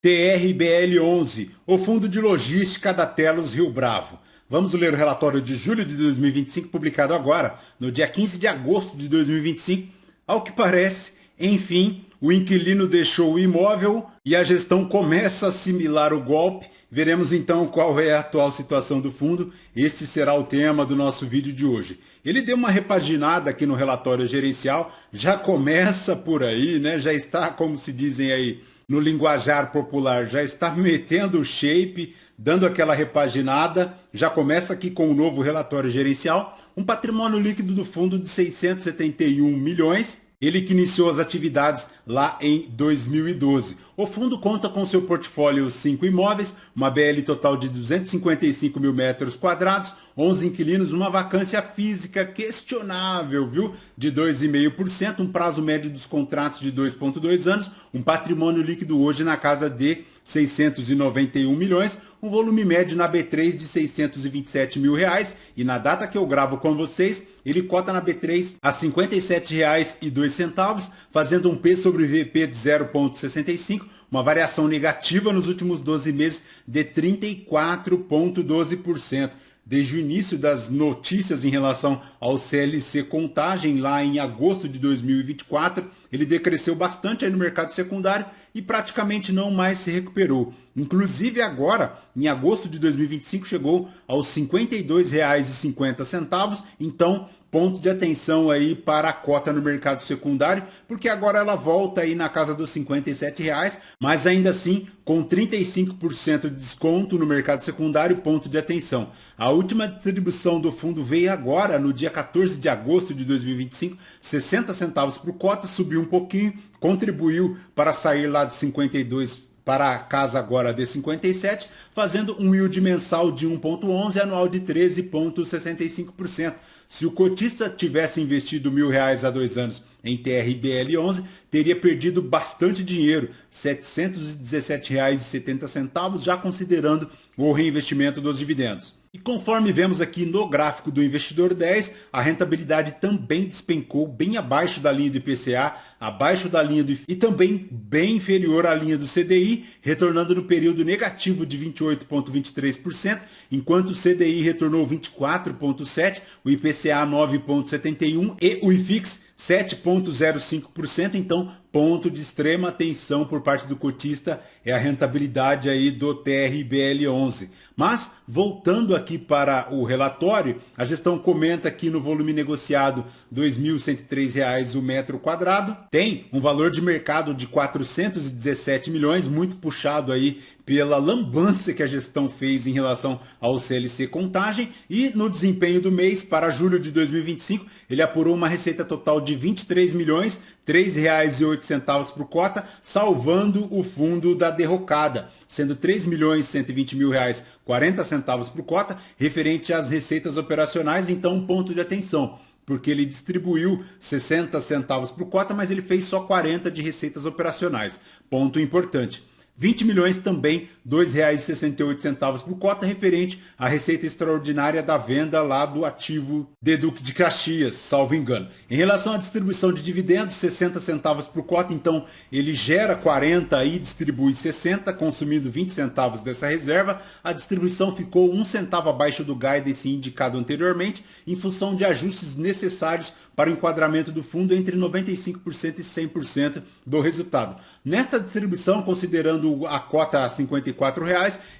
TRBL11, o Fundo de Logística da Telos Rio Bravo. Vamos ler o relatório de julho de 2025, publicado agora, no dia 15 de agosto de 2025. Ao que parece, enfim, o inquilino deixou o imóvel e a gestão começa a assimilar o golpe. Veremos então qual é a atual situação do fundo. Este será o tema do nosso vídeo de hoje. Ele deu uma repaginada aqui no relatório gerencial, já começa por aí, né? Já está, como se dizem aí no linguajar popular, já está metendo o shape, dando aquela repaginada. Já começa aqui com o novo relatório gerencial, um patrimônio líquido do fundo de 671 milhões. Ele que iniciou as atividades lá em 2012. O fundo conta com seu portfólio 5 imóveis, uma BL total de 255 mil metros quadrados, 11 inquilinos, uma vacância física questionável, viu? De 2,5%, um prazo médio dos contratos de 2,2 anos, um patrimônio líquido hoje na casa de 691 milhões, um volume médio na B3 de 627 mil reais, e na data que eu gravo com vocês, ele cota na B3 a R$ 57,02, fazendo um P sobre VP de 0,65, uma variação negativa nos últimos 12 meses de 34,12%. Desde o início das notícias em relação ao CLC Contagem, lá em agosto de 2024, ele decresceu bastante aí no mercado secundário e praticamente não mais se recuperou. Inclusive agora, em agosto de 2025, chegou aos R$ 52,50. Então, ponto de atenção aí para a cota no mercado secundário, porque agora ela volta aí na casa dos R$ 57,00, mas ainda assim com 35% de desconto no mercado secundário, ponto de atenção. A última distribuição do fundo veio agora, no dia 14 de agosto de 2025, 60 centavos por cota, subiu um pouquinho, contribuiu para sair lá de 52 para a casa agora de 57, fazendo um yield mensal de 1,11 e anual de 13,65%. Se o cotista tivesse investido R$ 1.000 há 2 anos em TRBL11, teria perdido bastante dinheiro, R$ 717,70, já considerando o reinvestimento dos dividendos. E conforme vemos aqui no gráfico do Investidor 10, a rentabilidade também despencou bem abaixo da linha do IPCA, abaixo da linha do IFI e também bem inferior à linha do CDI, retornando no período negativo de 28,23%, enquanto o CDI retornou 24,7%, o IPCA 9,71% e o IFIX 7,05%, então ponto de extrema atenção por parte do cotista é a rentabilidade aí do TRBL11. Mas, voltando aqui para o relatório, a gestão comenta aqui no volume negociado R$ 2.103 o metro quadrado, tem um valor de mercado de 417 milhões, muito puxado aí pela lambança que a gestão fez em relação ao CLC Contagem, e no desempenho do mês, para julho de 2025, ele apurou uma receita total de 23 milhões, R$ 3,08 por cota, salvando o fundo da derrocada, sendo R$ 3.120.000, 40 centavos por cota, referente às receitas operacionais. Então, um ponto de atenção, porque ele distribuiu 60 centavos por cota, mas ele fez só 40 de receitas operacionais. Ponto importante. 20 milhões também, R$ 2,68 por cota, referente à receita extraordinária da venda lá do ativo de Duque de Caxias, salvo engano. Em relação à distribuição de dividendos, 60 centavos por cota, então ele gera 40 e distribui 60, consumindo 20 centavos dessa reserva. A distribuição ficou 1 centavo abaixo do guidance indicado anteriormente, em função de ajustes necessários para o enquadramento do fundo entre 95% e 100% do resultado. Nesta distribuição, considerando a cota a R$ 54,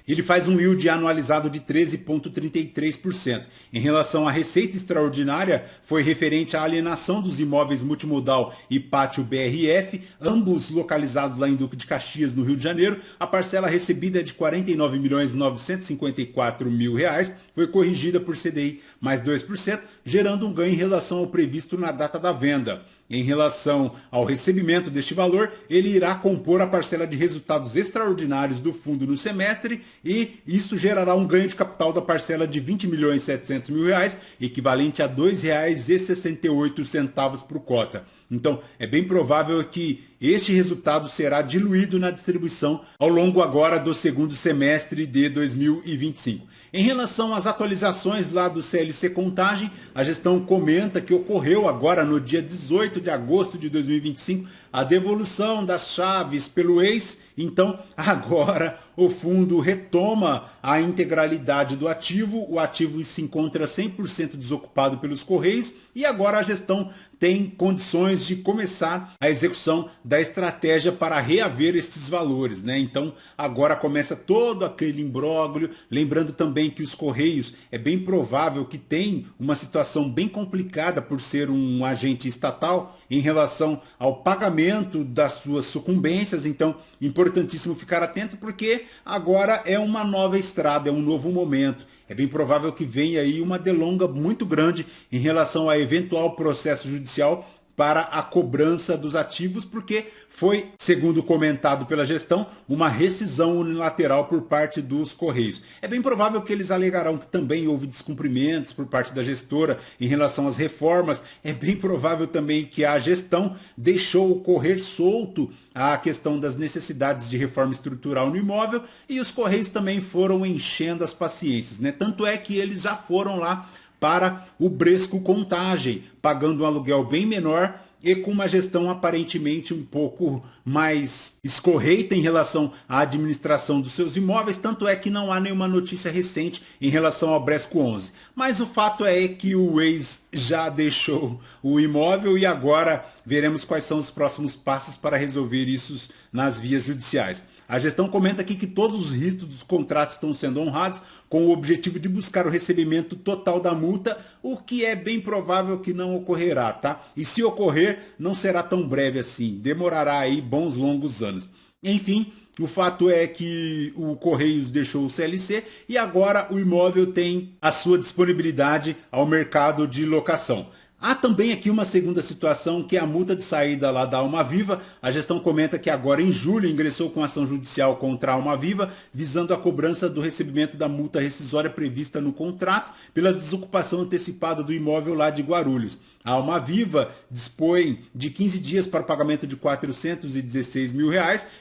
ele faz um yield anualizado de 13,33%. Em relação à receita extraordinária, foi referente à alienação dos imóveis multimodal e pátio BRF, ambos localizados lá em Duque de Caxias, no Rio de Janeiro. A parcela recebida de R$ 49.954.000 foi corrigida por CDI mais 2%, gerando um ganho em relação ao previsto na data da venda. Em relação ao recebimento deste valor, ele irá compor a parcela de resultados extraordinários do fundo no semestre, e isso gerará um ganho de capital da parcela de R$ 20.700.000, equivalente a R$ 2,68 por cota. Então, é bem provável que este resultado será diluído na distribuição ao longo agora do segundo semestre de 2025. Em relação às atualizações lá do CLC Contagem, a gestão comenta que ocorreu agora no dia 18 de agosto de 2025 a devolução das chaves pelo ex Então, agora o fundo retoma a integralidade do ativo, o ativo se encontra 100% desocupado pelos Correios e agora a gestão tem condições de começar a execução da estratégia para reaver estes valores, né? Então, agora começa todo aquele imbróglio, lembrando também que os Correios é bem provável que tem uma situação bem complicada por ser um agente estatal em relação ao pagamento das suas sucumbências, então importantíssimo ficar atento porque agora é uma nova estrada, é um novo momento. É bem provável que venha aí uma delonga muito grande em relação a eventual processo judicial para a cobrança dos ativos, porque foi, segundo comentado pela gestão, uma rescisão unilateral por parte dos Correios. É bem provável que eles alegarão que também houve descumprimentos por parte da gestora em relação às reformas. É bem provável também que a gestão deixou correr solto a questão das necessidades de reforma estrutural no imóvel e os Correios também foram enchendo as paciências, né? Tanto é que eles já foram lá para o Bresco Contagem, pagando um aluguel bem menor e com uma gestão aparentemente um pouco mais escorreita em relação à administração dos seus imóveis, tanto é que não há nenhuma notícia recente em relação ao Bresco 11. Mas o fato é que o ex já deixou o imóvel e agora veremos quais são os próximos passos para resolver isso nas vias judiciais. A gestão comenta aqui que todos os riscos dos contratos estão sendo honrados com o objetivo de buscar o recebimento total da multa, o que é bem provável que não ocorrerá, tá? E se ocorrer, não será tão breve assim, demorará aí bons longos anos. Enfim, o fato é que o Correios deixou o CLC e agora o imóvel tem a sua disponibilidade ao mercado de locação. Há também aqui uma segunda situação, que é a multa de saída lá da Almaviva. A gestão comenta que agora em julho ingressou com ação judicial contra a Almaviva, visando a cobrança do recebimento da multa rescisória prevista no contrato pela desocupação antecipada do imóvel lá de Guarulhos. A Almaviva dispõe de 15 dias para o pagamento de R$ 416 mil.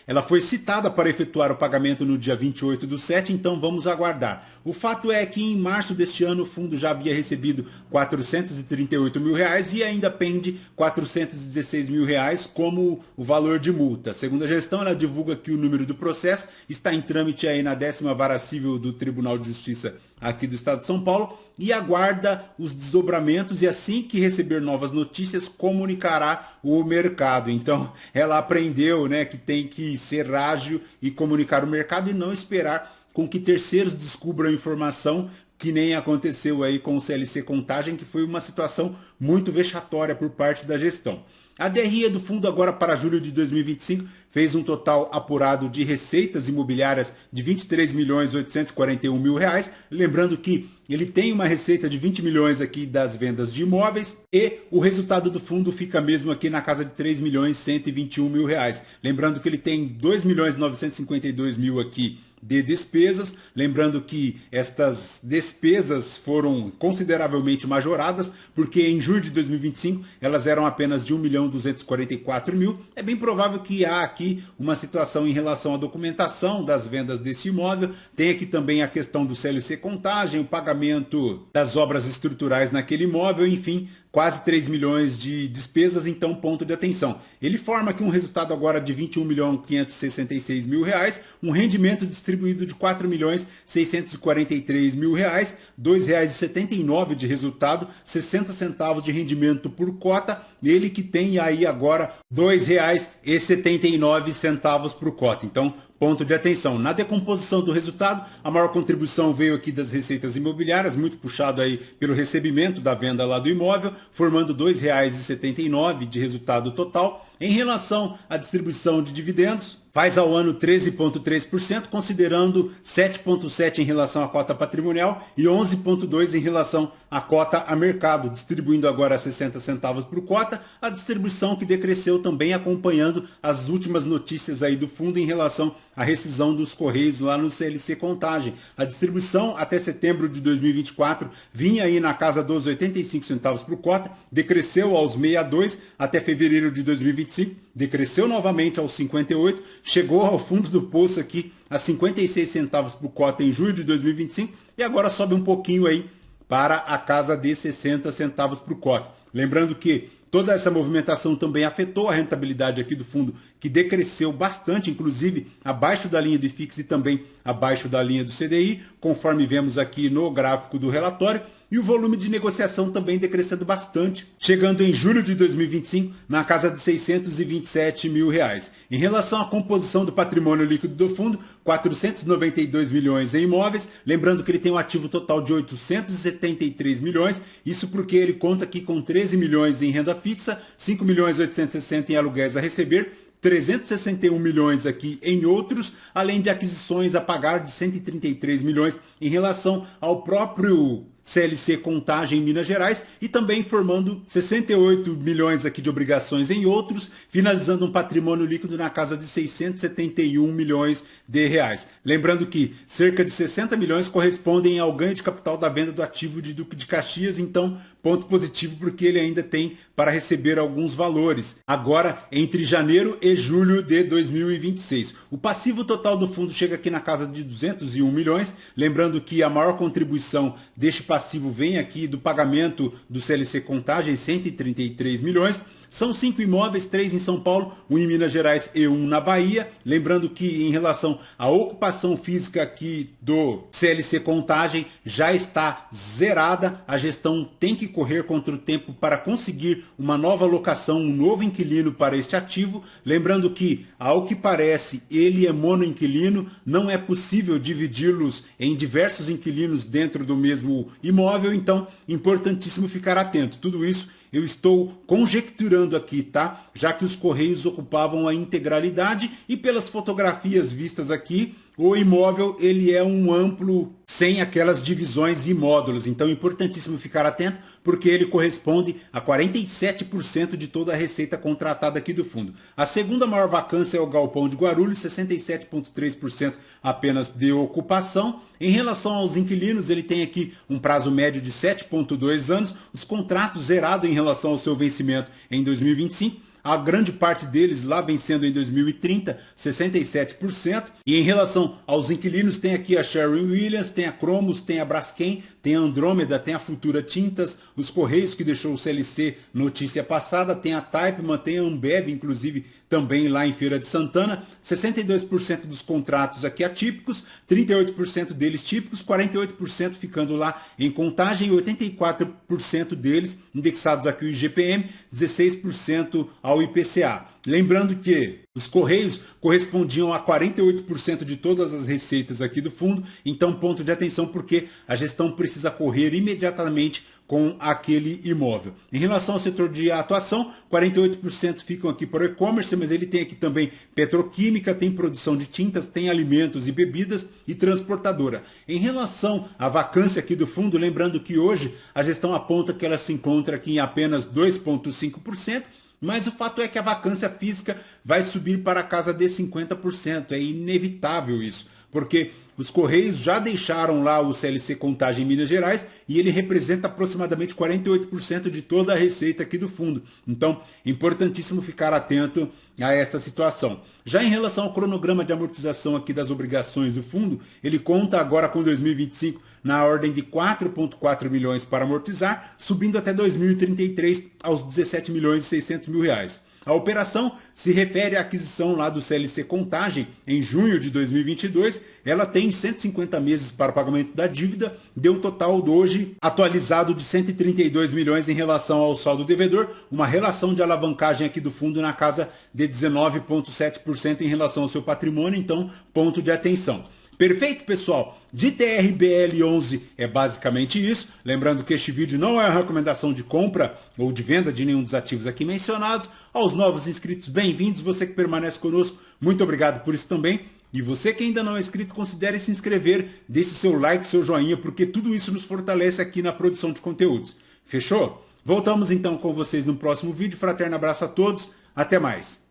Ela foi citada para efetuar o pagamento no dia 28/7, então vamos aguardar. O fato é que em março deste ano o fundo já havia recebido R$ 438 mil e ainda pende R$ 416 mil como o valor de multa. Segundo a gestão, ela divulga que o número do processo está em trâmite aí na 10ª Vara Civil do Tribunal de Justiça aqui do Estado de São Paulo e aguarda os desdobramentos e assim que receber novas notícias comunicará o mercado. Então ela aprendeu, né, que tem que ser ágil e comunicar o mercado e não esperar com que terceiros descubram a informação, que nem aconteceu aí com o CLC Contagem, que foi uma situação muito vexatória por parte da gestão. A DRE do fundo agora para julho de 2025 fez um total apurado de receitas imobiliárias de R$ 23.841 mil. Lembrando que ele tem uma receita de 20 milhões aqui das vendas de imóveis e o resultado do fundo fica mesmo aqui na casa de R$ 3.121 mil. Lembrando que ele tem R$ 2.952 mil aqui de despesas, lembrando que estas despesas foram consideravelmente majoradas, porque em julho de 2025 elas eram apenas de R$ 1.244 mil. É bem provável que há aqui uma situação em relação à documentação das vendas desse imóvel, tem aqui também a questão do CLC Contagem, o pagamento das obras estruturais naquele imóvel, enfim, quase 3 milhões de despesas, então ponto de atenção. Ele forma aqui um resultado agora de R$ 21.566 mil, um rendimento distribuído de R$ 4.643 mil, R$ 2,79 de resultado, 60 centavos de rendimento por cota, ele que tem aí agora R$ 2,79 por cota. Então, ponto de atenção. Na decomposição do resultado, a maior contribuição veio aqui das receitas imobiliárias, muito puxado aí pelo recebimento da venda lá do imóvel, formando R$ 2,79 de resultado total. Em relação à distribuição de dividendos, faz ao ano 13,3%, considerando 7,7% em relação à cota patrimonial e 11,2% em relação à cota a mercado, distribuindo agora 60 centavos por cota, a distribuição que decresceu também acompanhando as últimas notícias aí do fundo em relação à rescisão dos Correios lá no CLC Contagem. A distribuição até setembro de 2024 vinha aí na casa dos 85 centavos por cota, decresceu aos 62 até fevereiro de 2025, decresceu novamente aos 58, chegou ao fundo do poço aqui a 56 centavos por cota em julho de 2025 e agora sobe um pouquinho aí para a casa de 60 centavos por cota. Lembrando que Toda essa movimentação também afetou a rentabilidade aqui do fundo, que decresceu bastante, inclusive abaixo da linha do IFIX e também abaixo da linha do CDI, conforme vemos aqui no gráfico do relatório. E o volume de negociação também decrescendo bastante, chegando em julho de 2025 na casa de 627 mil reais. Em relação à composição do patrimônio líquido do fundo, 492 milhões em imóveis, lembrando que ele tem um ativo total de 873 milhões, isso porque ele conta aqui com 13 milhões em renda fixa, 5 milhões 860 em aluguéis a receber, 361 milhões aqui em outros, além de aquisições a pagar de 133 milhões em relação ao próprio CLC Contagem em Minas Gerais e também formando 68 milhões aqui de obrigações em outros, finalizando um patrimônio líquido na casa de 671 milhões de reais. Lembrando que cerca de 60 milhões correspondem ao ganho de capital da venda do ativo de Duque de Caxias, então ponto positivo porque ele ainda tem para receber alguns valores. Agora, entre janeiro e julho de 2026. O passivo total do fundo chega aqui na casa de 201 milhões, lembrando que a maior contribuição deste passivo vem aqui do pagamento do CLC Contagem, 133 milhões. São 5 imóveis, 3 em São Paulo, 1 em Minas Gerais e 1 na Bahia. Lembrando que em relação à ocupação física aqui do CLC Contagem já está zerada. A gestão tem que correr contra o tempo para conseguir uma nova locação, um novo inquilino para este ativo. Lembrando que, ao que parece, ele é monoinquilino, não é possível dividi-los em diversos inquilinos dentro do mesmo imóvel, então importantíssimo ficar atento. Tudo isso eu estou conjecturando aqui, tá? Já que os Correios ocupavam a integralidade e pelas fotografias vistas aqui, o imóvel ele é um amplo, sem aquelas divisões e módulos. Então é importantíssimo ficar atento, porque ele corresponde a 47% de toda a receita contratada aqui do fundo. A segunda maior vacância é o Galpão de Guarulhos, 67,3% apenas de ocupação. Em relação aos inquilinos, ele tem aqui um prazo médio de 7,2 anos, os contratos zerados em relação ao seu vencimento em 2025. A grande parte deles lá vencendo em 2030, 67%. E em relação aos inquilinos, tem aqui a Sherwin-Williams, tem a Cromos, tem a Braskem, tem a Andrômeda, tem a Futura Tintas, os Correios que deixou o CLC notícia passada, tem a Typeman, tem a Ambev, inclusive também lá em Feira de Santana. 62% dos contratos aqui atípicos, 38% deles típicos, 48% ficando lá em Contagem, 84% deles indexados aqui ao IGPM, 16% ao IPCA. Lembrando que os Correios correspondiam a 48% de todas as receitas aqui do fundo, então ponto de atenção porque a gestão precisa correr imediatamente com aquele imóvel. Em relação ao setor de atuação, 48% ficam aqui para o e-commerce, mas ele tem aqui também petroquímica, tem produção de tintas, tem alimentos e bebidas e transportadora. Em relação à vacância aqui do fundo, lembrando que hoje a gestão aponta que ela se encontra aqui em apenas 2,5%, mas o fato é que a vacância física vai subir para a casa de 50%, é inevitável isso, porque os Correios já deixaram lá o CLC Contagem em Minas Gerais e ele representa aproximadamente 48% de toda a receita aqui do fundo. Então, importantíssimo ficar atento a esta situação. Já em relação ao cronograma de amortização aqui das obrigações do fundo, ele conta agora com 2025 na ordem de 4,4 milhões para amortizar, subindo até 2033 aos 17 milhões e 600 mil reais. A operação se refere à aquisição lá do CLC Contagem em junho de 2022. Ela tem 150 meses para o pagamento da dívida, deu um total de hoje atualizado de 132 milhões em relação ao saldo devedor, uma relação de alavancagem aqui do fundo na casa de 19,7% em relação ao seu patrimônio, então ponto de atenção. Perfeito, pessoal? De TRBL11 é basicamente isso. Lembrando que este vídeo não é uma recomendação de compra ou de venda de nenhum dos ativos aqui mencionados. Aos novos inscritos, bem-vindos. Você que permanece conosco, muito obrigado por isso também. E você que ainda não é inscrito, considere se inscrever, deixe seu like, seu joinha, porque tudo isso nos fortalece aqui na produção de conteúdos. Fechou? Voltamos então com vocês no próximo vídeo. Fraterno abraço a todos. Até mais.